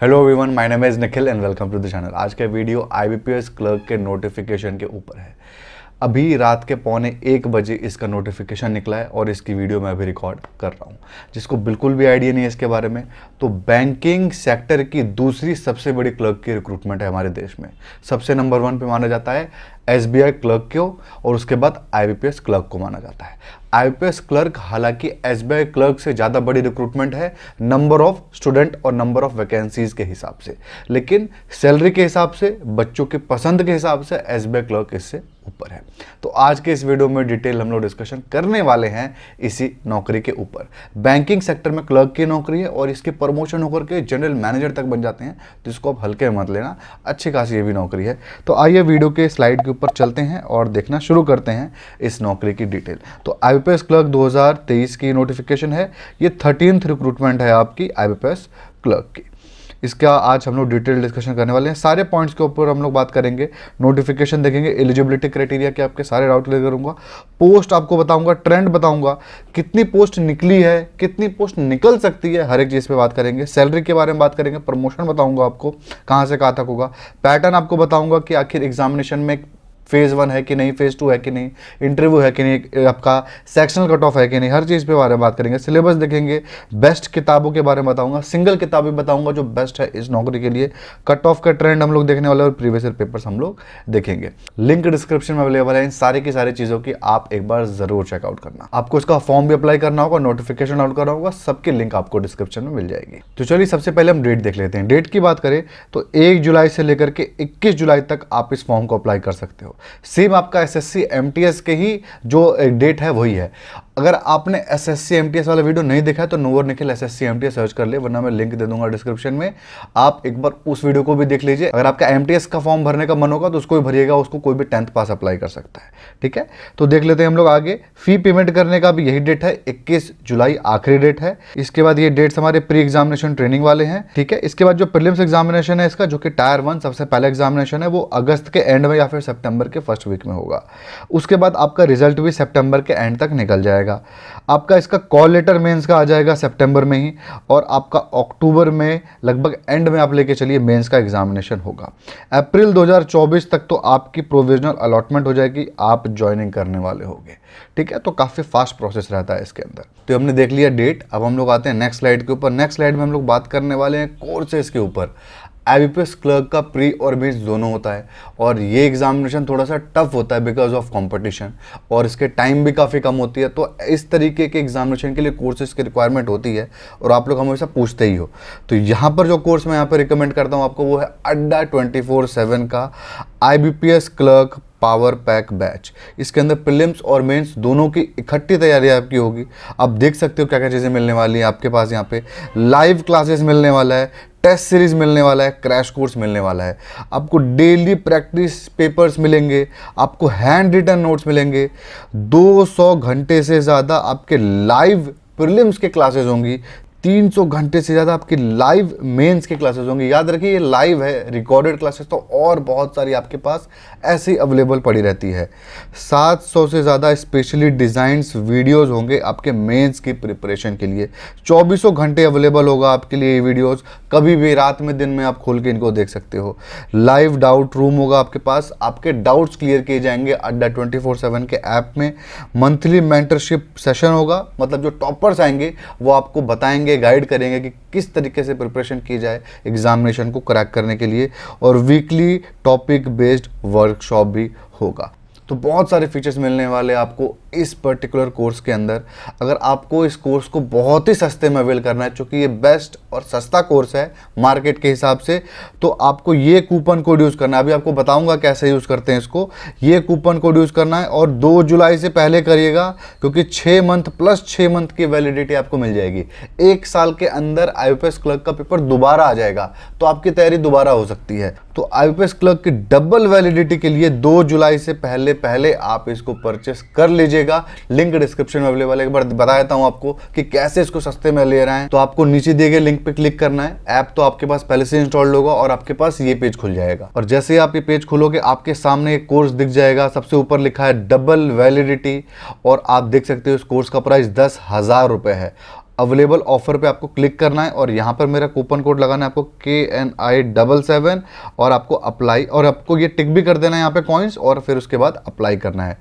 Hello everyone, my name is Nikhil and welcome to the channel. आज का video IBPS clerk के notification के ऊपर है। अभी रात के 1:45 इसका नोटिफिकेशन निकला है और इसकी वीडियो मैं अभी रिकॉर्ड कर रहा हूँ। जिसको बिल्कुल भी आइडिया नहीं है इसके बारे में, तो बैंकिंग सेक्टर की दूसरी सबसे बड़ी क्लर्क की रिक्रूटमेंट है हमारे देश में। सबसे नंबर 1 पे माना जाता है एसबीआई क्लर्क को और उसके बाद आईबीपीएस क्लर्क को माना जाता है। आईबीपीएस क्लर्क हालांकि एसबीआई क्लर्क से ज़्यादा बड़ी रिक्रूटमेंट है नंबर ऑफ स्टूडेंट और नंबर ऑफ वैकेंसीज के हिसाब से, लेकिन सैलरी के हिसाब से, बच्चों की पसंद के हिसाब से एसबीआई क्लर्क इससे ऊपर है। तो आज के इस वीडियो में डिटेल हम लोग डिस्कशन करने वाले हैं इसी नौकरी के ऊपर। बैंकिंग सेक्टर में क्लर्क की नौकरी है और इसके प्रमोशन होकर के जनरल मैनेजर तक बन जाते हैं, तो इसको आप हल्के में मत लेना, अच्छी खासी ये भी नौकरी है। तो आइए वीडियो के स्लाइड के ऊपर चलते हैं और देखना शुरू करते हैं इस नौकरी की डिटेल। तो आईबीपीएस क्लर्क 2023 की नोटिफिकेशन है, ये 13th रिक्रूटमेंट है आपकी आईबीपीएस क्लर्क की। इसका आज हम लोग डिटेल डिस्कशन करने वाले हैं। सारे पॉइंट्स के ऊपर हम लोग बात करेंगे, नोटिफिकेशन देखेंगे, एलिजिबिलिटी क्राइटेरिया के आपके सारे डाउट क्लियर करूंगा, पोस्ट आपको बताऊंगा, ट्रेंड बताऊंगा, कितनी पोस्ट निकली है, कितनी पोस्ट निकल सकती है, हर एक चीज़ पे बात करेंगे। सैलरी के बारे में बात करेंगे, प्रमोशन बताऊंगा आपको कहाँ से कहाँ तक होगा, पैटर्न आपको बताऊंगा कि आखिर एग्जामिनेशन में फेज़ 1 है कि नहीं, फेज़ 2 है कि नहीं, इंटरव्यू है कि नहीं, आपका सेक्शनल कट ऑफ है कि नहीं, हर चीज़ पे बारे में बात करेंगे। सिलेबस देखेंगे, बेस्ट किताबों के बारे में बताऊंगा, सिंगल किताब भी बताऊंगा जो बेस्ट है इस नौकरी के लिए, कट ऑफ का ट्रेंड हम लोग देखने वाले और प्रीवियस ईयर पेपर्स हम लोग देखेंगे। लिंक डिस्क्रिप्शन में अवेलेबल है इन सारी की सारी चीज़ों की, आप एक बार ज़रूर चेकआउट करना। आपको इसका फॉर्म भी अप्लाई करना होगा, नोटिफिकेशन आउट करना होगा, सबकी लिंक आपको डिस्क्रिप्शन में मिल जाएगी। तो चलिए सबसे पहले हम डेट देख लेते हैं। डेट की बात करें तो 1 जुलाई से लेकर के 21 जुलाई तक आप इस फॉर्म को अप्लाई कर सकते हो। सेम आपका एसएससी एमटीएस के ही जो डेट है वही है। अगर आपने एसएससी एमटीएस वाला वीडियो नहीं देखा है तो nowhere Nikhil SSC MTS search कर ले, वरना मैं लिंक दे दूंगा डिस्क्रिप्शन में, आप एक बार उस वीडियो को भी देख लीजिए। अगर आपका एमटीएस का फॉर्म भरने का मन होगा तो उसको भी भरिएगा, उसको कोई भी 10th पास अप्लाई कर सकता है। ठीक है, तो देख लेते हैं हम लोग आगे। फी पेमेंट करने का भी यही डेट है, 21 जुलाई आखिरी डेट है। इसके बाद ये डेट्स हमारे प्री एग्जामिनेशन ट्रेनिंग वाले हैं। ठीक है, इसके बाद जो प्रीलिम्स एग्जामिनेशन है इसका, जो कि टायर 1 सबसे पहला एग्जामिनेशन है, वो अगस्त के एंड में या फिर सितंबर के फर्स्ट वीक में होगा। उसके बाद आपका रिजल्ट भी सितंबर के एंड तक निकल जाएगा। आपका इसका कॉल लेटर मेंस का आ जाएगा सितंबर में ही, और आपका अक्टूबर में लगभग एंड में आप लेके चलिए मेंस का एग्जामिनेशन होगा। अप्रैल 2024 तक तो आपकी प्रोविजनल अलॉटमेंट हो जाएगी, आप ज्वाइनिंग करने वाले होंगे। ठीक है, तो काफ़ी फास्ट प्रोसेस रहता है इसके अंदर। तो हमने देख लिया डेट, अब हम लोग आते हैं नेक्स्ट स्लाइड के ऊपर। नेक्स्ट स्लाइड में हम लोग बात करने वाले हैं कोर्सेज के ऊपर। आईबीपीएस क्लर्क का प्री और मेंस दोनों होता है और ये एग्जामिनेशन थोड़ा सा टफ होता है बिकॉज ऑफ कंपटीशन, और इसके टाइम भी काफ़ी कम होती है। तो इस तरीके के एग्जामिनेशन के लिए कोर्सेज की रिक्वायरमेंट होती है और आप लोग हमेशा पूछते ही हो। तो यहाँ पर जो कोर्स मैं यहाँ पर रिकमेंड करता हूँ आपको, वो है अड्डा 24/7 का IBPS clerk power pack batch. इसके अंदर प्रीलिम्स और मेंस दोनों की इकट्ठी तैयारी आपकी होगी। आप देख सकते हो क्या क्या चीज़ें मिलने वाली हैं आपके पास। यहाँ पे लाइव क्लासेस मिलने वाला है, टेस्ट सीरीज मिलने वाला है, क्रैश कोर्स मिलने वाला है, आपको डेली प्रैक्टिस पेपर्स मिलेंगे, आपको हैंड रिटन नोट्स मिलेंगे, 200 घंटे से ज़्यादा आपके लाइव प्रीलिम्स के क्लासेस होंगी, 300 घंटे से ज़्यादा आपकी लाइव मेंस की क्लासेस होंगी। याद रखिए ये लाइव है, रिकॉर्डेड क्लासेस तो और बहुत सारी आपके पास ऐसी अवेलेबल पड़ी रहती है। 700 से ज़्यादा स्पेशली डिज़ाइंस वीडियोस होंगे आपके मेंस की प्रिपरेशन के लिए। 24 घंटे अवेलेबल होगा आपके लिए ये वीडियोस, कभी भी रात में दिन में आप खोल के इनको देख सकते हो। लाइव डाउट रूम होगा आपके पास, आपके डाउट्स क्लियर किए जाएंगे अड्डा 24/7 के ऐप में। मंथली मेंटरशिप सेशन होगा, मतलब जो टॉपर्स आएंगे वो आपको बताएंगे, गाइड करेंगे कि किस तरीके से प्रिपरेशन की जाए एग्जामिनेशन को क्रैक करने के लिए, और वीकली टॉपिक बेस्ड वर्कशॉप भी होगा। तो बहुत सारे फीचर्स मिलने वाले आपको इस पर्टिकुलर कोर्स के अंदर। अगर आपको इस कोर्स को बहुत ही सस्ते में अवेल करना है, क्योंकि ये बेस्ट और सस्ता कोर्स है मार्केट के हिसाब से, तो आपको ये कूपन कोड यूज़ करना है। अभी आपको बताऊंगा कैसे यूज़ करते हैं इसको। ये कूपन कोड यूज़ करना है और 2 जुलाई से पहले करिएगा, क्योंकि 6 मंथ प्लस 6 मंथ की वैलिडिटी आपको मिल जाएगी। 1 साल के अंदर आईबीपीएस क्लर्क का पेपर दोबारा आ जाएगा, तो आपकी तैयारी दोबारा हो सकती है। तो आईबीपीएस क्लर्क की डबल वैलिडिटी के लिए 2 जुलाई से पहले आप इसको परचेस कर लीजिएगा। लिंक डिस्क्रिप्शन में अवेलेबल है। एक बार बता देता हूं आपको कि कैसे इसको सस्ते में ले रहे हैं। तो आपको नीचे दिए गए लिंक पे क्लिक करना है। ऐप तो आपके पास पहले से इंस्टॉल्ड होगा और आपके पास ये पेज खुल जाएगा, और जैसे ही आप ये पेज खोलोगे आपके सामने एक कोर्स दिख जाएगा। सबसे ऊपर लिखा है डबल वैलिडिटी, और आप देख सकते हो इस कोर्स का प्राइस 10,000 रुपये है। अवेलेबल ऑफर पे आपको क्लिक करना है और यहाँ पर मेरा कूपन कोड लगाना है आपको KNI77 और आपको अप्लाई, और आपको ये टिक भी कर देना है यहाँ पे कॉइन्स, और फिर उसके बाद अप्लाई करना है।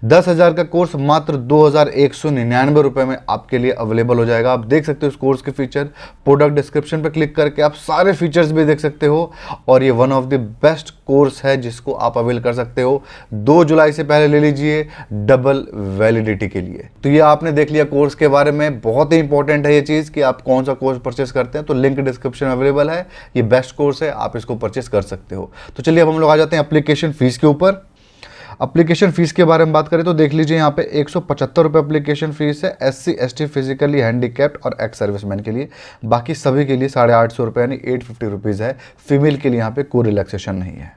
10,000 का कोर्स मात्र 2,199 रुपये में आपके लिए अवेलेबल हो जाएगा। आप देख सकते हो इस कोर्स के फीचर, प्रोडक्ट डिस्क्रिप्शन पर क्लिक करके आप सारे फीचर्स भी देख सकते हो, और ये one of the best course है जिसको आप अवेल कर सकते हो। 2 जुलाई से पहले ले लीजिए डबल वैलिडिटी के लिए। तो ये आपने देख लिया कोर्स के बारे में। बहुत ही इंपॉर्टेंट है ये चीज़ कि आप कौन सा कोर्स परचेस करते हैं, तो लिंक डिस्क्रिप्शन में अवेलेबल है। ये बेस्ट कोर्स है, आप इसको परचेस कर सकते हो। तो चलिए अब हम लोग आ जाते हैं एप्लीकेशन फीस के ऊपर। एप्लीकेशन फीस के बारे में बात करें तो देख लीजिए यहाँ पे 175 रुपये एप्लीकेशन फीस है SC ST फिजिकली हैंडीकैप्ड और एक्स सर्विसमैन के लिए। बाकी सभी के लिए 850 रुपये यानी 850 रुपीज़ है। फीमेल के लिए यहाँ पे कोई रिलैक्सेशन नहीं है।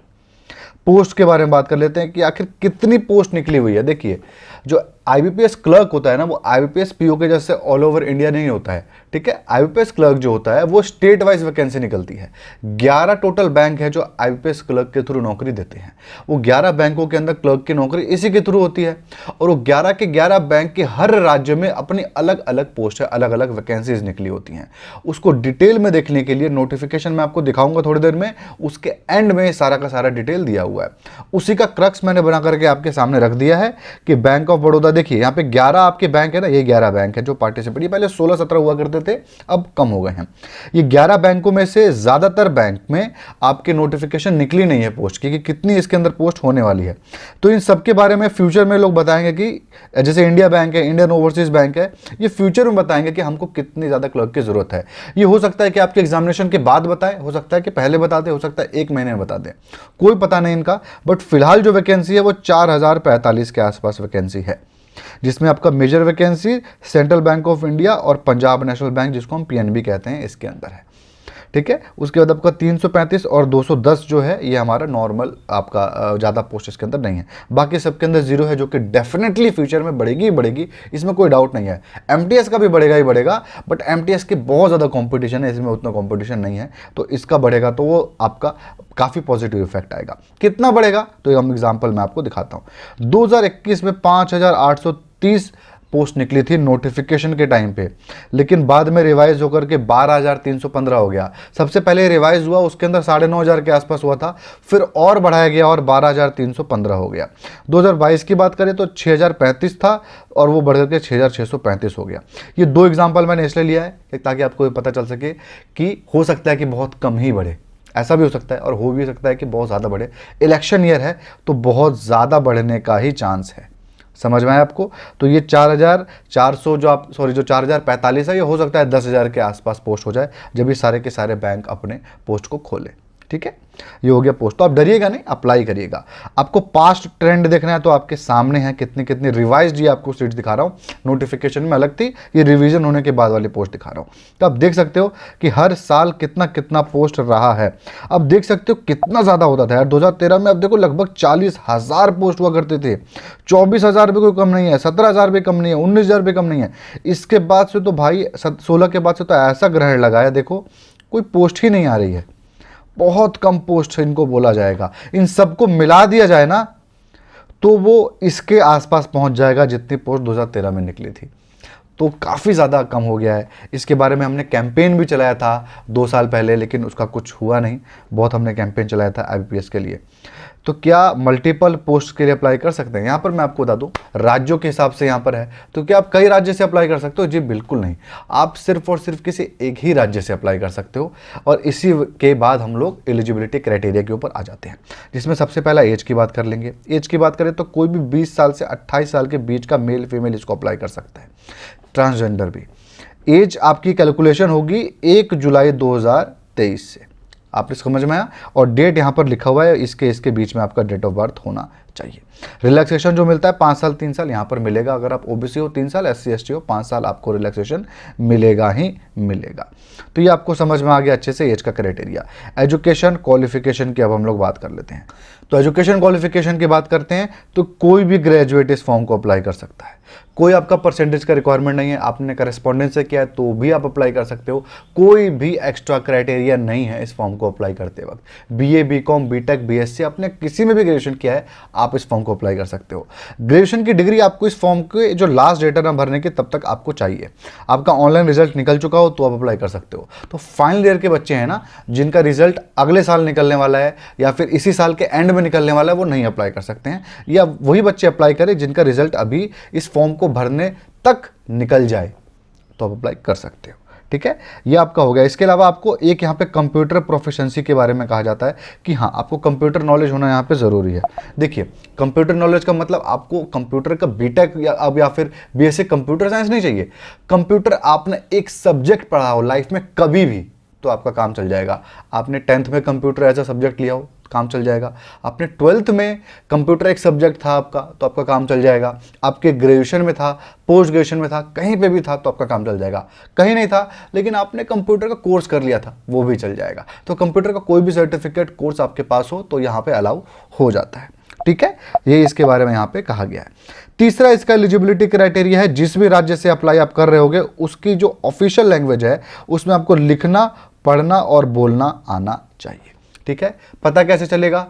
पोस्ट के बारे में बात कर लेते हैं कि आखिर कितनी पोस्ट निकली हुई है। देखिए, जो IBPS क्लर्क होता है ना, वो IBPS PO के जैसे ऑल ओवर इंडिया नहीं होता है, ठीक है। IBPS क्लर्क जो होता है वो स्टेट वाइज वैकेंसी निकलती है। 11 टोटल बैंक है जो IBPS क्लर्क के थ्रू नौकरी देते हैं। वो 11 बैंकों के अंदर क्लर्क की नौकरी इसी के थ्रू होती है, और वो 11 के 11 बैंक के हर राज्य में अपनी अलग अलग पोस्ट है, अलग अलग वैकेंसीज निकली होती हैं। उसको डिटेल में देखने के लिए नोटिफिकेशन मैं आपको दिखाऊंगा थोड़ी देर में, उसके एंड में सारा का सारा डिटेल दिया हुआ है। उसी का क्रक्स मैंने बना करके आपके सामने रख दिया है कि बैंक ऑफ बड़ौदा, देखिए यहाँ पे 11 आपके बैंक है ना, ये 11 बैंक है जो पार्टिसिपेट, ये पहले 16-17 हुआ करते थे, अब कम हो गए हैं। ये 11 बैंकों में से ज्यादातर बैंक में आपके नोटिफिकेशन निकली नहीं है पोस्ट की कि कितनी इसके अंदर पोस्ट होने वाली है। तो इन सब के बारे में फ्यूचर में लोग बताएंगे कि जैसे इंडिया बैंक है, इंडियन ओवरसीज बैंक है, ये फ्यूचर में बताएंगे कि हमको कितनी ज्यादा क्लर्क की जरूरत है। ये हो सकता है कि आपके एग्जामिनेशन के बाद बताए, हो सकता है कि पहले बता दे, हो सकता है 1 महीने में बता दें, कोई पता नहीं इनका। बट फिलहाल जो वैकेंसी है वो 4045 के आसपास वैकेंसी है, जिसमें आपका major vacancy central bank of India और पंजाब नेशनल बैंक, जिसको हम PNB कहते हैं, इसके अंदर है, ठीक है। उसके बाद आपका 335 और 210 जो है ये हमारा नॉर्मल आपका ज़्यादा पोस्ट इसके अंदर नहीं है। बाकी सबके अंदर 0 है, जो कि डेफिनेटली फ्यूचर में बढ़ेगी ही बढ़ेगी, इसमें कोई डाउट नहीं है। MTS का भी बढ़ेगा ही बढ़ेगा, बट MTS की बहुत ज़्यादा कॉम्पिटिशन है, इसमें उतना कॉम्पिटिशन नहीं है, तो इसका बढ़ेगा तो वो आपका काफ़ी पॉजिटिव इफेक्ट आएगा। कितना बढ़ेगा तो हम एग्जाम्पल मैं आपको दिखाता हूँ। 2021 में 5830 पोस्ट निकली थी नोटिफिकेशन के टाइम पे, लेकिन बाद में रिवाइज होकर के 12,315 हो गया। सबसे पहले रिवाइज हुआ, उसके अंदर 9,500 के आसपास हुआ था, फिर और बढ़ाया गया और 12,315 हो गया। 2022 की बात करें तो 6,035 था और वो बढ़ करके 6,635 हो गया। ये 2 एग्जाम्पल मैंने इसलिए लिया है ताकि आपको पता चल सके कि हो सकता है कि बहुत कम ही बढ़े, ऐसा भी हो सकता है, और हो भी सकता है कि बहुत ज़्यादा बढ़े। इलेक्शन ईयर है तो बहुत ज़्यादा बढ़ने का ही चांस है। समझ में आया आपको? तो ये 4,400 जो 4,045 है, ये हो सकता है 10,000 के आसपास पोस्ट हो जाए जब ये सारे के सारे बैंक अपने पोस्ट को खोले, ठीक है। ये हो गया पोस्ट। तो आप डरिएगा नहीं, अप्लाई करिएगा। आपको पास्ट ट्रेंड देखना है तो आपके सामने है कितनी कितनी रिवाइज्ड, ये आपको सीट्स दिखा रहा हूँ। नोटिफिकेशन में अलग थी, ये रिवीजन होने के बाद वाली पोस्ट दिखा रहा हूँ। तो आप देख सकते हो कि हर साल कितना कितना पोस्ट रहा है। अब देख सकते हो कितना ज़्यादा होता था यार। 2013 में अब देखो लगभग 40,000 पोस्ट हुआ करते थे। 24,000 भी कोई कम नहीं है, 17,000 भी कम नहीं है, 19,000 भी कम नहीं है। इसके बाद से तो भाई 16 के बाद से तो ऐसा ग्रहण लगा है, देखो कोई पोस्ट ही नहीं आ रही है। बहुत कम पोस्ट इनको बोला जाएगा। इन सबको मिला दिया जाए ना तो वो इसके आसपास पहुंच जाएगा जितनी पोस्ट 2013 में निकली थी। तो काफ़ी ज़्यादा कम हो गया है। इसके बारे में हमने कैंपेन भी चलाया था 2 साल पहले, लेकिन उसका कुछ हुआ नहीं। बहुत हमने कैंपेन चलाया था IBPS के लिए। तो क्या मल्टीपल पोस्ट के लिए अप्लाई कर सकते हैं? यहाँ पर मैं आपको बता दूँ, राज्यों के हिसाब से यहाँ पर है। तो क्या आप कई राज्य से अप्लाई कर सकते हो? जी बिल्कुल नहीं, आप सिर्फ और सिर्फ किसी एक ही राज्य से अप्लाई कर सकते हो। और इसी के बाद हम लोग एलिजिबिलिटी क्राइटेरिया के ऊपर आ जाते हैं, जिसमें सबसे पहला एज की बात कर लेंगे। एज की बात करें तो कोई भी 20 साल से 28 साल के बीच का मेल फीमेल इसको अप्लाई कर सकता है। ट्रांसजेंडर भी। एज आपकी कैलकुलेशन होगी 1 जुलाई 2023 से। आप इसको समझ में आया? और डेट यहाँ पर लिखा हुआ है, इसके बीच में आपका डेट ऑफ बर्थ होना चाहिए। रिलैक्सेशन जो मिलता है 5 साल 3 साल यहाँ पर मिलेगा। अगर आप OBC हो 3 साल, SC ST हो 5 साल, आपको रिलैक्सेशन मिलेगा ही मिलेगा। तो ये आपको समझ में आ गया अच्छे से एज का क्राइटेरिया। एजुकेशन क्वालिफिकेशन की अब हम लोग बात कर लेते हैं। तो एजुकेशन क्वालिफिकेशन की बात करते हैं तो कोई भी ग्रेजुएट इस फॉर्म को अप्लाई कर सकता है। कोई आपका परसेंटेज का रिक्वायरमेंट नहीं है, आपने करेस्पॉन्डेंस से किया है तो भी आप अप्लाई कर सकते हो। कोई भी एक्स्ट्रा क्राइटेरिया नहीं है इस फॉर्म को अप्लाई करते वक्त। BA BCom BTech BSc आपने किसी में भी ग्रेजुएशन किया है आप इस फॉर्म को अप्लाई कर सकते हो। ग्रेजुएशन की डिग्री आपको इस फॉर्म के जो लास्ट डेट है ना भरने की तब तक आपको चाहिए। आपका ऑनलाइन रिजल्ट निकल चुका हो तो आप अप्लाई कर सकते हो। तो फाइनल ईयर के बच्चे हैं ना, जिनका रिजल्ट अगले साल निकलने वाला है या फिर इसी साल के एंड में निकलने वाला है, वो नहीं अप्लाई कर सकते हैं, या वही बच्चे अप्लाई करें जिनका रिजल्ट अभी इस फॉर्म को भरने तक निकल जाए तो आप अप्लाई कर सकते हो। ठीक है, ये आपका हो गया। इसके अलावा आपको एक यहाँ पे कंप्यूटर प्रोफिशिएंसी के बारे में कहा जाता है कि हाँ, आपको कंप्यूटर नॉलेज होना यहाँ पे ज़रूरी है। देखिए, कंप्यूटर नॉलेज का मतलब आपको कंप्यूटर का बीटेक या फिर बीएससी कंप्यूटर साइंस नहीं चाहिए। कंप्यूटर आपने एक सब्जेक्ट पढ़ा हो लाइफ में कभी भी तो आपका काम चल जाएगा। आपने 10th में कंप्यूटर एज अ सब्जेक्ट लिया हो, काम चल जाएगा। आपने 12th में कंप्यूटर एक सब्जेक्ट था आपका तो आपका काम चल जाएगा। आपके ग्रेजुएशन में था, पोस्ट ग्रेजुएशन में था, कहीं पे भी था तो आपका काम चल जाएगा। कहीं नहीं था लेकिन आपने कंप्यूटर का कोर्स कर लिया था, वो भी चल जाएगा। तो कंप्यूटर का कोई भी सर्टिफिकेट कोर्स आपके पास हो तो यहाँ पे अलाउ हो जाता है। ठीक है, ये इसके बारे में यहाँ पे कहा गया है। तीसरा इसका एलिजिबिलिटी क्राइटेरिया है, जिस भी राज्य से अप्लाई आप कर रहे होगे उसकी जो ऑफिशियल लैंग्वेज है उसमें आपको लिखना, पढ़ना और बोलना आना चाहिए। ठीक है, पता कैसे चलेगा?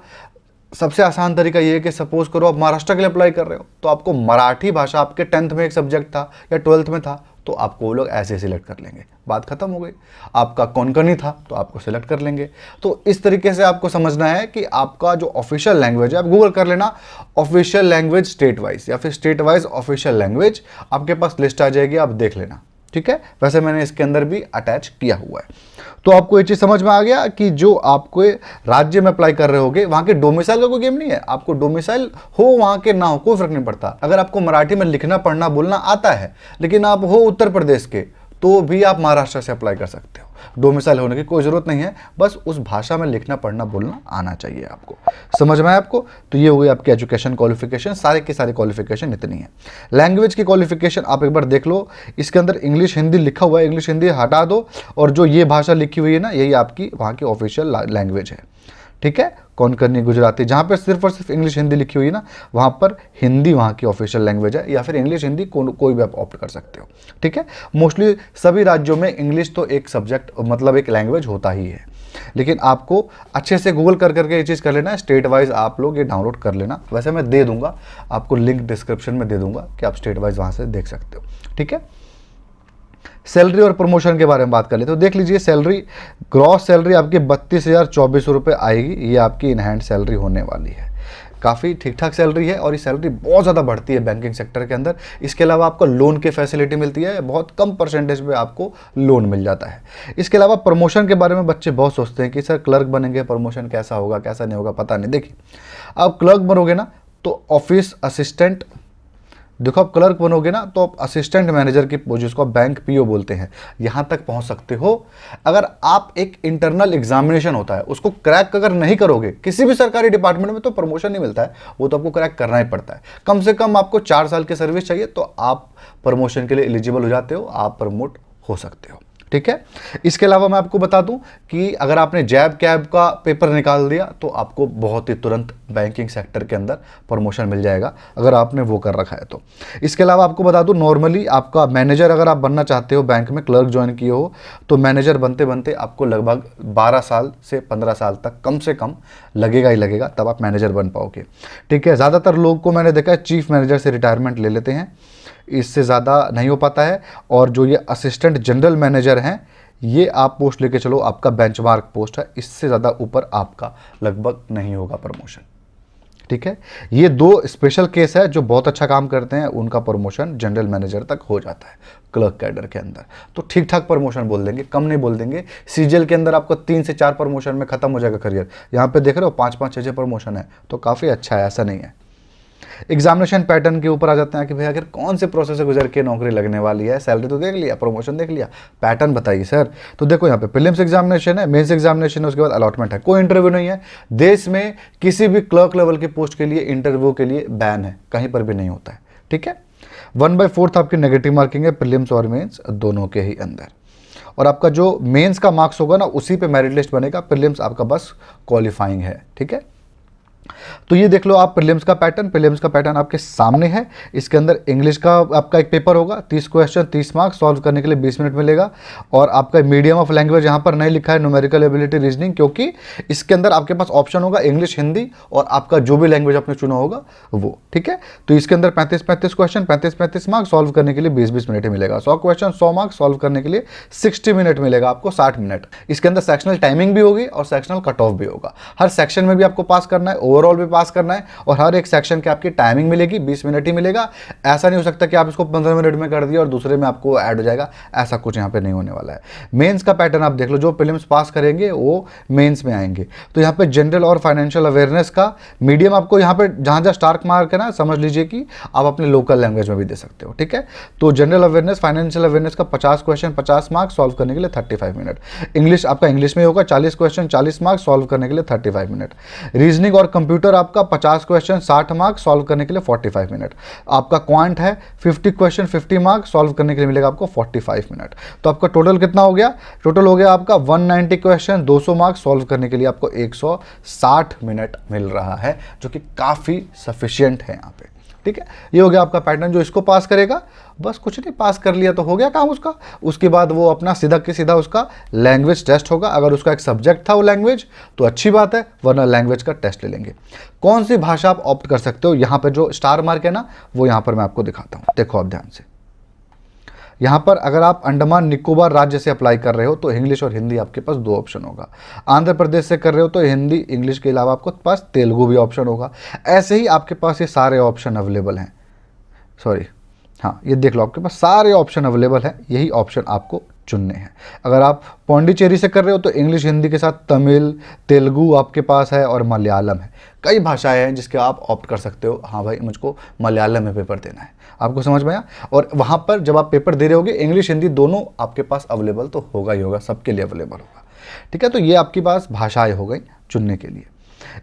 सबसे आसान तरीका ये है कि सपोज करो आप महाराष्ट्र के लिए अप्लाई कर रहे हो तो आपको मराठी भाषा आपके 10th में एक सब्जेक्ट था या 12th में था तो आपको वो लोग ऐसे सिलेक्ट कर लेंगे, बात खत्म हो गई। आपका कोंकणी था तो आपको सिलेक्ट कर लेंगे। तो इस तरीके से आपको समझना है कि आपका जो ऑफिशियल लैंग्वेज है, आप गूगल कर लेना ऑफिशियल लैंग्वेज स्टेट वाइज या फिर स्टेट वाइज ऑफिशियल लैंग्वेज, आपके पास लिस्ट आ जाएगी, आप देख लेना। ठीक है, वैसे मैंने इसके अंदर भी अटैच किया हुआ है। तो आपको ये चीज़ समझ में आ गया कि जो आपको राज्य में अप्लाई कर रहे होगे वहाँ के डोमिसाइल का कोई गेम नहीं है। आपको डोमिसाइल हो वहाँ के ना हो कोई फर्क नहीं पड़ता। अगर आपको मराठी में लिखना पढ़ना बोलना आता है लेकिन आप हो उत्तर प्रदेश के तो भी आप महाराष्ट्र से अप्लाई कर सकते हो। डोमिसाइल होने की कोई ज़रूरत नहीं है, बस उस भाषा में लिखना पढ़ना बोलना आना चाहिए आपको। समझ में आया आपको? तो ये हो गई आपकी एजुकेशन क्वालिफिकेशन, सारे की सारी क्वालिफिकेशन इतनी है। लैंग्वेज की क्वालिफिकेशन आप एक बार देख लो, इसके अंदर इंग्लिश हिंदी लिखा हुआ है, इंग्लिश हिंदी हटा दो और जो ये भाषा लिखी हुई है ना यही आपकी वहाँ की ऑफिशियल लैंग्वेज है। ठीक है, कोंकणी, गुजराती, जहाँ पे सिर्फ और सिर्फ इंग्लिश हिंदी लिखी हुई है ना वहाँ पर हिंदी वहाँ की ऑफिशियल लैंग्वेज है, या फिर इंग्लिश हिंदी कोई भी आप ऑप्ट कर सकते हो। ठीक है, मोस्टली सभी राज्यों में इंग्लिश तो एक सब्जेक्ट मतलब एक लैंग्वेज होता ही है, लेकिन आपको अच्छे से गूगल कर करके ये चीज़ कर लेना है। स्टेट वाइज आप लोग ये डाउनलोड कर लेना, वैसे मैं दे दूंगा आपको लिंक डिस्क्रिप्शन में दे दूंगा कि आप स्टेट वाइज वहाँ से देख सकते हो। ठीक है, सैलरी और प्रमोशन के बारे में बात कर लेते तो देख लीजिए, सैलरी ग्रॉस सैलरी आपकी 32,024 रुपये आएगी। ये आपकी इन हैंड सैलरी होने वाली है। काफ़ी ठीक ठाक सैलरी है और ये सैलरी बहुत ज़्यादा बढ़ती है बैंकिंग सेक्टर के अंदर। इसके अलावा आपको लोन की फैसिलिटी मिलती है, बहुत कम परसेंटेज पे आपको लोन मिल जाता है। इसके अलावा प्रमोशन के बारे में बच्चे बहुत सोचते हैं कि सर क्लर्क बनेंगे, प्रमोशन कैसा होगा कैसा नहीं होगा पता नहीं। देखिए, आप क्लर्क बनोगे ना तो ऑफिस असिस्टेंट, देखो आप क्लर्क बनोगे ना तो आप असिस्टेंट मैनेजर की जिसको आप बैंक पीओ बोलते हैं यहाँ तक पहुँच सकते हो। अगर आप एक इंटरनल एग्जामिनेशन होता है उसको क्रैक अगर नहीं करोगे किसी भी सरकारी डिपार्टमेंट में तो प्रमोशन नहीं मिलता है, वो तो आपको क्रैक करना ही पड़ता है। कम से कम आपको 4 साल की सर्विस चाहिए तो आप प्रमोशन के लिए एलिजिबल हो जाते हो, आप प्रमोट हो सकते हो। ठीक है, इसके अलावा मैं आपको बता दूं कि अगर आपने जैब कैब का पेपर निकाल दिया तो आपको बहुत ही तुरंत बैंकिंग सेक्टर के अंदर प्रमोशन मिल जाएगा अगर आपने वो कर रखा है तो। इसके अलावा आपको बता दूं, नॉर्मली आपका मैनेजर अगर आप बनना चाहते हो, बैंक में क्लर्क ज्वाइन किए हो तो मैनेजर बनते बनते आपको लगभग 12 साल से 15 साल तक कम से कम लगेगा ही लगेगा, तब आप मैनेजर बन पाओगे। ठीक है, ज़्यादातर लोग को मैंने देखा है चीफ मैनेजर से रिटायरमेंट ले लेते हैं, इससे ज़्यादा नहीं हो पाता है। और जो ये असिस्टेंट जनरल मैनेजर हैं ये आप पोस्ट लेके चलो, आपका बेंचमार्क पोस्ट है, इससे ज़्यादा ऊपर आपका लगभग नहीं होगा प्रमोशन। ठीक है, ये 2 स्पेशल केस है जो बहुत अच्छा काम करते हैं, उनका प्रमोशन जनरल मैनेजर तक हो जाता है क्लर्क कैडर के अंदर। तो ठीक ठाक प्रमोशन बोल देंगे, कम नहीं बोल देंगे। सीजीएल के अंदर आपको 3 से 4 प्रमोशन में खत्म हो जाएगा करियर। यहाँ पे देख रहे हो 5-5, 6-6 प्रमोशन है तो काफ़ी अच्छा है, ऐसा नहीं है। एग्जामिनेशन पैटर्न के ऊपर आ जाते हैं कि भाई अगर कौन से प्रोसेस से गुजर के नौकरी लगने वाली है, सैलरी तो देख लिया, प्रमोशन देख लिया, पैटर्न बताइए सर। तो देखो यहाँ पे प्रीलिम्स एग्जामिनेशन है, मेंस एग्जामिनेशन है, उसके बाद अलॉटमेंट है, कोई इंटरव्यू नहीं है। देश में किसी भी क्लर्क लेवल की पोस्ट के लिए इंटरव्यू के लिए बैन है, कहीं पर भी नहीं होता है। ठीक है, 1/4 आपकी नेगेटिव मार्किंग है प्रीलिम्स और मेंस दोनों के ही अंदर। और आपका जो मेंस का मार्क्स होगा ना उसी पे मेरिट लिस्ट बनेगा, प्रीलिम्स आपका बस क्वालिफाइंग है। ठीक है, तो ये देख लो आप प्रीलिम्स का पैटर्न आपके सामने है। इसके अंदर इंग्लिश का आपका एक पेपर होगा, 30 क्वेश्चन 30 मार्क्स, सॉल्व करने के लिए 20 मिनट मिलेगा। और आपका मीडियम ऑफ लैंग्वेज यहाँ पर नहीं लिखा है न्यूमेरिकल एबिलिटी रीजनिंग, क्योंकि इसके अंदर आपके पास ऑप्शन होगा इंग्लिश, हिंदी और आपका जो भी लैंग्वेज आपने चुना होगा वो, ठीक है। तो इसके अंदर 35 क्वेश्चन 35 मार्क्स, सॉल्व करने के लिए 20 मिनट ही मिलेगा। 100 क्वेश्चन 100 मार्क्स, सॉल्व करने के लिए 60 मिनट मिलेगा आपको, 60 मिनट। इसके अंदर सेक्शनल टाइमिंग भी होगी और सेक्शनल कट ऑफ भी होगा। हर सेक्शन में भी आपको पास करना है, ओवरऑल भी पास करना है, और हर एक सेक्शन की आपकी टाइमिंग मिलेगी, 20 मिनट ही मिलेगा। ऐसा नहीं हो सकता कि आप इसको 15 मिनट में कर दिए और दूसरे में आपको ऐड हो जाएगा, ऐसा कुछ यहाँ पे नहीं होने वाला है। मेंस का पैटर्न आप देख लो, जो प्रीलिम्स पास करेंगे वो मेंस में आएंगे। तो यहाँ पे जनरल और फाइनेंशियल अवेयरनेस का मीडियम आपको यहाँ पे जहाँ जहाँ स्टार मार्क है ना, समझ लीजिए कि आप अपने लोकल लैंग्वेज में भी दे सकते हो, ठीक है। तो जनरल अवेयरनेस, फाइनेंशियल अवेयरनेस का 50 क्वेश्चन 50 मार्क्स, सॉल्व करने के लिए 35 मिनट। इंग्लिश आपका इंग्लिश में होगा, 40 क्वेश्चन 40 मार्क्स, सॉल्व करने के लिए 35 मिनट। रीजनिंग और कंप्यूटर आपका 50 क्वेश्चन 60 मार्क्स, सॉल्व करने के लिए 45 मिनट। आपका क्वांट है 50 क्वेश्चन 50 मार्क्स, सॉल्व करने के लिए मिलेगा आपको 45 मिनट। तो आपका टोटल कितना हो गया? टोटल हो गया आपका 190 क्वेश्चन 200 मार्क्स, सॉल्व करने के लिए आपको 160 मिनट मिल रहा है, जो कि काफ़ी सफिशियंट है यहाँ पे, ठीक है। ये हो गया आपका पैटर्न। जो इसको पास करेगा, बस कुछ नहीं, पास कर लिया तो हो गया काम उसका। उसके बाद वो अपना सीधा के सीधा उसका लैंग्वेज टेस्ट होगा। अगर उसका एक सब्जेक्ट था वो लैंग्वेज, तो अच्छी बात है, वरना लैंग्वेज का टेस्ट ले लेंगे। कौन सी भाषा आप ऑप्ट कर सकते हो, यहाँ पे जो स्टार मार्क है ना, वो यहाँ पर मैं आपको दिखाता हूँ। देखो आप ध्यान से, यहाँ पर अगर आप अंडमान निकोबार राज्य से अप्लाई कर रहे हो तो इंग्लिश और हिंदी आपके पास 2 ऑप्शन होगा। आंध्र प्रदेश से कर रहे हो तो हिंदी इंग्लिश के अलावा आपको पास तेलुगु भी ऑप्शन होगा। ऐसे ही आपके पास ये सारे ऑप्शन अवेलेबल हैं। सॉरी, हाँ, ये देख लो, आपके पास सारे ऑप्शन अवेलेबल हैं, यही ऑप्शन आपको चुनने हैं। अगर आप पौंडीचेरी से कर रहे हो तो इंग्लिश हिंदी के साथ तमिल तेलुगु आपके पास है और मलयालम है। कई भाषाएं हैं जिसके आप ऑप्ट कर सकते हो। हाँ भाई, मुझको मलयालम में पेपर देना है, आपको समझ में आया। और वहाँ पर जब आप पेपर दे रहे होगे, इंग्लिश हिंदी दोनों आपके पास अवेलेबल तो होगा ही होगा, सबके लिए अवेलेबल होगा, ठीक है। तो ये आपके पास भाषाएँ हो गई चुनने के लिए।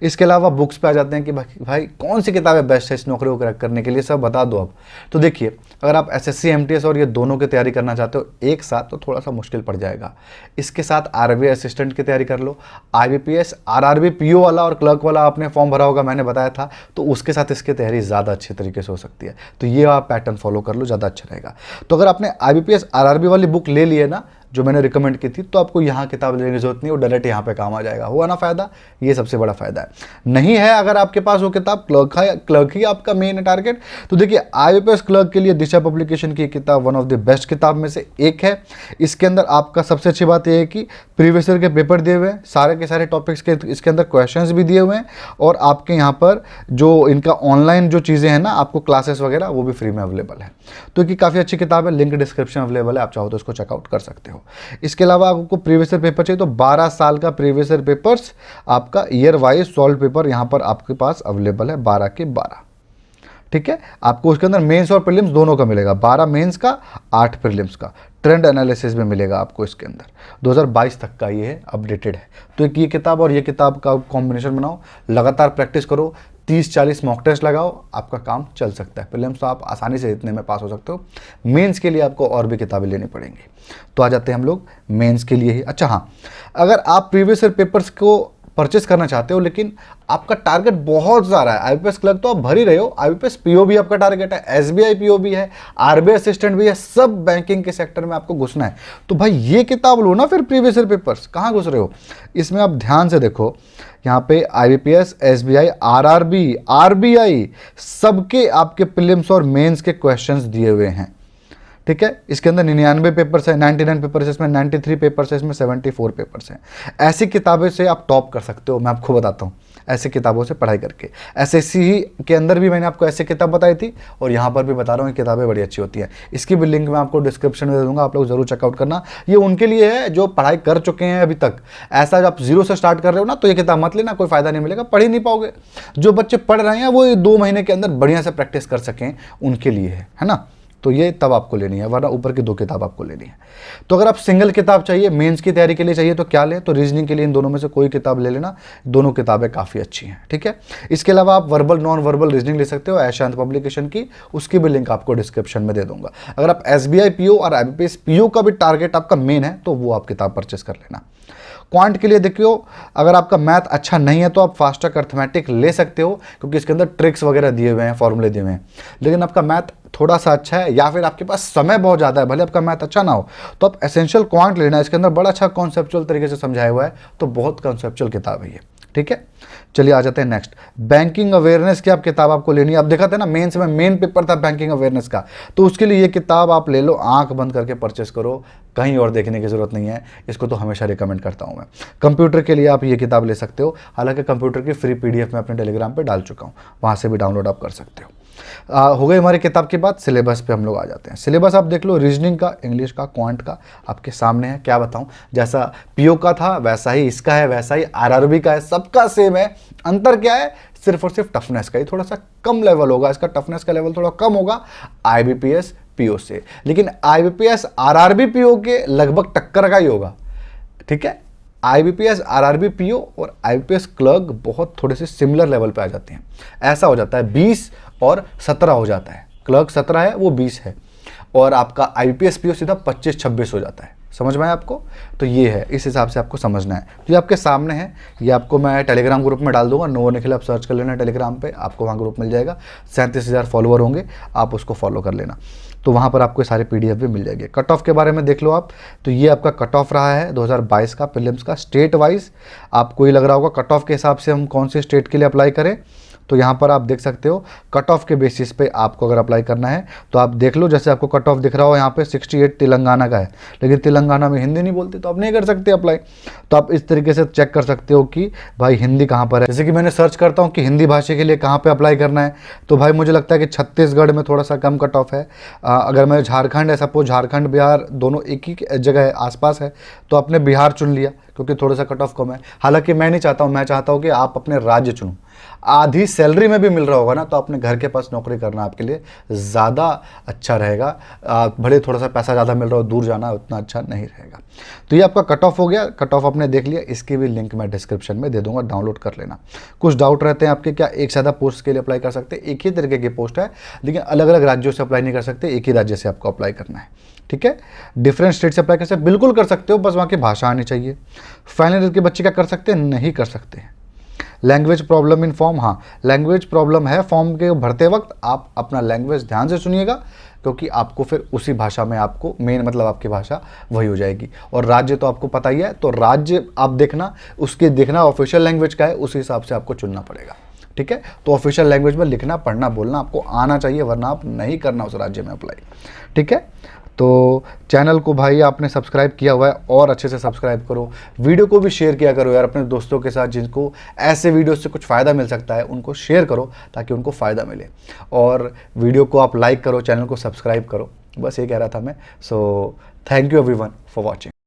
इसके अलावा बुक्स पे आ जाते हैं कि भाई कौन सी किताबें बेस्ट है इस नौकरी को क्रैक करने के लिए, सब बता दो अब। तो देखिए, अगर आप एसएससी एमटीएस और ये दोनों की तैयारी करना चाहते हो एक साथ, तो थोड़ा सा मुश्किल पड़ जाएगा। इसके साथ आरबीआई असिस्टेंट की तैयारी कर लो, आईबीपीएस आरआरबी पीओ वाला और क्लर्क वाला आपने फॉर्म भरा होगा, मैंने बताया था, तो उसके साथ इसकी तैयारी ज़्यादा अच्छे तरीके से हो सकती है। तो ये आप पैटर्न फॉलो कर लो, ज़्यादा अच्छा रहेगा। तो अगर आपने आईबीपीएस आरआरबी वाली बुक ले ली है ना, जो मैंने रिकमेंड की थी, तो आपको यहाँ किताब लेने की जरूरत नहीं, वो डायरेक्ट यहाँ पे काम आ जाएगा। हुआ ना फ़ायदा, ये सबसे बड़ा फ़ायदा है। नहीं है अगर आपके पास वो किताब, क्लर्क ही आपका मेन टारगेट, तो देखिए आईबीपीएस क्लर्क के लिए दिशा पब्लिकेशन की किताब वन ऑफ द बेस्ट किताब में से एक है। इसके अंदर आपका सबसे अच्छी बात यह है कि प्रीवियस ईयर के पेपर दिए हुए हैं, सारे के सारे टॉपिक्स के इसके अंदर क्वेश्चंस भी दिए हुए हैं, और आपके यहाँ पर जो इनका ऑनलाइन जो चीज़ें हैं ना, आपको क्लासेस वगैरह वो भी फ्री में अवेलेबल है। तो ये काफ़ी अच्छी किताब है, लिंक डिस्क्रिप्शन अवेलेबल है, आप चाहो तो इसको चेकआउट कर सकते हो। इसके अलावा आपको प्रीवियस ईयर पेपर चाहिए तो 12 साल का प्रीवियस ईयर पेपर्स आपका ईयर वाइज सॉल्व पेपर यहाँ पर आपके पास अवेलेबल है, 12 के 12, ठीक है। आपको उसके अंदर मेंस और प्रीलिम्स दोनों का मिलेगा, 12 मेंस का 8 प्रीलिम्स का। ट्रेंड एनालिसिस में मिलेगा आपको इसके अंदर, 2022 तक का ये है, अपडेटेड है। तो एक ये किताब और ये किताब का कॉम्बिनेशन बनाओ, लगातार प्रैक्टिस करो, 30-40 मॉक टेस्ट लगाओ, आपका काम चल सकता है। प्रीलिम्स तो आप आसानी से इतने में पास हो सकते हो, मेंस के लिए आपको और भी किताबें लेनी पड़ेंगी। तो आ जाते हैं हम लोग मेंस के लिए ही। अच्छा हाँ, अगर आप प्रीवियस ईयर पेपर्स को परचेस करना चाहते हो लेकिन आपका टारगेट बहुत ज़्यादा है, आईबीपीएस क्लर्क तो आप भर ही रहे हो, आईबीपीएस पीओ भी आपका टारगेट है, एसबीआई पीओ भी है, आरबीआई असिस्टेंट भी है, सब बैंकिंग के सेक्टर में आपको घुसना है, तो भाई ये किताब लो ना फिर। प्रीवियस ईयर पेपर्स कहाँ घुस रहे हो, इसमें आप ध्यान से देखो, यहाँ पे आईबीपीएस, एसबीआई, आरआरबी, आरबीआई, सबके आपके प्रीलिम्स और मेंस के क्वेश्चंस दिए हुए हैं, ठीक है। इसके अंदर 99 पेपर्स है, 99 पेपर्स है, इसमें 93 पेपर्स है, इसमें 74 पेपर्स हैं। ऐसी किताबें से आप टॉप कर सकते हो, मैं आपको बताता हूँ, ऐसी किताबों से पढ़ाई करके। एसएससी के अंदर भी मैंने आपको ऐसी किताब बताई थी, और यहाँ पर भी बता रहा हूँ, ये किताबें बड़ी अच्छी होती हैं। इसकी भी लिंक मैं आपको डिस्क्रिप्शन में दे दूँगा, आप लोग जरूर चेकआउट करना। ये उनके लिए है जो पढ़ाई कर चुके हैं अभी तक। ऐसा जब आप जीरो से स्टार्ट कर रहे हो ना, तो ये किताब मत लेना, कोई फ़ायदा नहीं मिलेगा, पढ़ ही नहीं पाओगे। जो बच्चे पढ़ रहे हैं वो 2 महीने के अंदर बढ़िया से प्रैक्टिस कर सकें, उनके लिए है ना। तो ये तब आपको लेनी है, वरना ऊपर की 2 किताब आपको लेनी है। तो अगर आप सिंगल किताब चाहिए मेंस की तैयारी के लिए चाहिए तो क्या लें, तो रीजनिंग के लिए इन दोनों में से कोई किताब ले लेना, दोनों किताबें काफ़ी अच्छी हैं, ठीक है। इसके अलावा आप वर्बल नॉन वर्बल रीजनिंग ले सकते हो ऐशांत पब्लिकेशन की, उसकी भी लिंक आपको डिस्क्रिप्शन में दे दूंगा। अगर आप एसबीआई पीओ और आईबीपीएस पीओ का भी टारगेट आपका मेन है तो वो आप किताब परचेस कर लेना। क्वांट के लिए देखियो, अगर आपका मैथ अच्छा नहीं है तो आप फास्टैग अर्थमेटिक ले सकते हो, क्योंकि इसके अंदर ट्रिक्स वगैरह दिए हुए हैं, फॉर्मूले दिए हुए हैं। लेकिन आपका मैथ थोड़ा सा अच्छा है या फिर आपके पास समय बहुत ज़्यादा है, भले आपका मैथ अच्छा ना हो, तो आप एसेंशियल क्वांट लेना। इसके अंदर बड़ा अच्छा कॉन्सेप्चुअल तरीके से समझाया हुआ है, तो बहुत कॉन्सेप्चुअल किताब है ये, ठीक है। चलिए आ जाते हैं नेक्स्ट, बैंकिंग अवेयरनेस की आप किताब आपको लेनी है। अब देखा था ना मेंस में मेन पेपर था बैंकिंग अवेयरनेस का, तो उसके लिए ये किताब आप ले लो, आंख बंद करके परचेस करो, कहीं और देखने की ज़रूरत नहीं है। इसको तो हमेशा रिकमेंड करता हूँ मैं। कंप्यूटर के लिए आप ये किताब ले सकते हो, हालांकि कंप्यूटर की फ्री PDF मैं अपने टेलीग्राम पे डाल चुका हूँ, वहाँ से भी डाउनलोड आप कर सकते हो। हो गई हमारी किताब की बात। सिलेबस पे हम लोग आ जाते हैं। सिलेबस आप देख लो, रीजनिंग का, इंग्लिश का, क्वांट का आपके सामने है। क्या बताऊं, जैसा पीओ का था वैसा ही इसका है, वैसा ही आरआरबी का है, सबका सेम है। अंतर क्या है, सिर्फ और सिर्फ टफनेस का ही थोड़ा सा कम लेवल होगा, इसका टफनेस का लेवल थोड़ा कम होगा IBPS पीओ से, लेकिन IBPS आरआरबी पीओ के लगभग टक्कर का ही होगा, ठीक है। IBPS आरआरबी पीओ और IBPS क्लर्क बहुत थोड़े से सिमिलर लेवल पे आ जाते हैं। ऐसा हो जाता है 20 और 17 हो जाता है, क्लर्क 17 है वो 20 है, और आपका IBPS पीओ सीधा 25-26 हो जाता है। समझ में आया आपको? तो ये है, इस हिसाब से आपको समझना है। तो ये आपके सामने है, ये आपको मैं टेलीग्राम ग्रुप में डाल दूंगा, नो निखिल आप सर्च कर लेना टेलीग्राम पे, आपको वहाँ ग्रुप मिल जाएगा। 37,000 फॉलोअर होंगे, आप उसको फॉलो कर लेना, तो वहाँ पर आपको सारे PDF भी मिल जाएंगे। कट ऑफ के बारे में देख लो आप, तो ये आपका कट ऑफ रहा है 2022 का प्रीलिम्स का, स्टेट वाइज। आपको ये लग रहा होगा कट ऑफ के हिसाब से हम कौन से स्टेट के लिए अप्लाई करें, तो यहाँ पर आप देख सकते हो कट ऑफ के बेसिस पे आपको अगर अप्लाई करना है तो आप देख लो। जैसे आपको कट ऑफ दिख रहा हो यहाँ पे 68 तेलंगाना का है, लेकिन तेलंगाना में हिंदी नहीं बोलते तो आप नहीं कर सकते अप्लाई। तो आप इस तरीके से चेक कर सकते हो कि भाई हिंदी कहाँ पर है। जैसे कि मैंने सर्च करता हूँ कि हिंदी भाषा के लिए कहाँ पर अप्लाई करना है, तो भाई मुझे लगता है कि छत्तीसगढ़ में थोड़ा सा कम कट ऑफ है। अगर मैं झारखंड है, सपोज झारखंड बिहार दोनों एक ही जगह है, आसपास है, तो आपने बिहार चुन लिया क्योंकि थोड़ा सा कट ऑफ कम है। हालांकि मैं नहीं चाहता हूँ, मैं चाहता हूँ कि आप अपने राज्य चुनो, आधी सैलरी में भी मिल रहा होगा ना, तो अपने घर के पास नौकरी करना आपके लिए ज़्यादा अच्छा रहेगा। भले थोड़ा सा पैसा ज़्यादा मिल रहा हो, दूर जाना उतना अच्छा नहीं रहेगा। तो ये आपका कट ऑफ हो गया, कट ऑफ आपने देख लिया, इसकी भी लिंक मैं डिस्क्रिप्शन में दे दूंगा, डाउनलोड कर लेना। कुछ डाउट रहते हैं आपके, क्या एक ज़्यादा पोस्ट के लिए अप्लाई कर सकते हैं? एक ही तरीके की पोस्ट है, लेकिन अलग अलग राज्यों से अप्लाई नहीं कर सकते, एक ही राज्य से आपको अप्लाई करना है, ठीक है। डिफरेंट स्टेट से अप्लाई कर सकते, बिल्कुल कर सकते हो, बस वहाँ की भाषा आनी चाहिए। फाइनल ईयर के बच्चे क्या कर सकते हैं? नहीं कर सकते हैं। लैंग्वेज प्रॉब्लम इन फॉर्म, हाँ लैंग्वेज प्रॉब्लम है फॉर्म के भरते वक्त, आप अपना लैंग्वेज ध्यान से सुनिएगा, क्योंकि आपको फिर उसी भाषा में आपको मेन मतलब आपकी भाषा वही हो जाएगी। और राज्य तो आपको पता ही है, तो राज्य आप देखना, उसके देखना ऑफिशियल लैंग्वेज का है, उस हिसाब से आपको चुनना पड़ेगा, ठीक है। तो ऑफिशियल लैंग्वेज में लिखना पढ़ना बोलना आपको आना चाहिए, वरना आप नहीं करना उस राज्य में अप्लाई, ठीक है। तो चैनल को भाई आपने सब्सक्राइब किया हुआ है और अच्छे से सब्सक्राइब करो, वीडियो को भी शेयर किया करो यार अपने दोस्तों के साथ, जिनको ऐसे वीडियो से कुछ फ़ायदा मिल सकता है उनको शेयर करो ताकि उनको फ़ायदा मिले। और वीडियो को आप लाइक करो, चैनल को सब्सक्राइब करो, बस ये कह रहा था मैं। So thank you everyone for watching.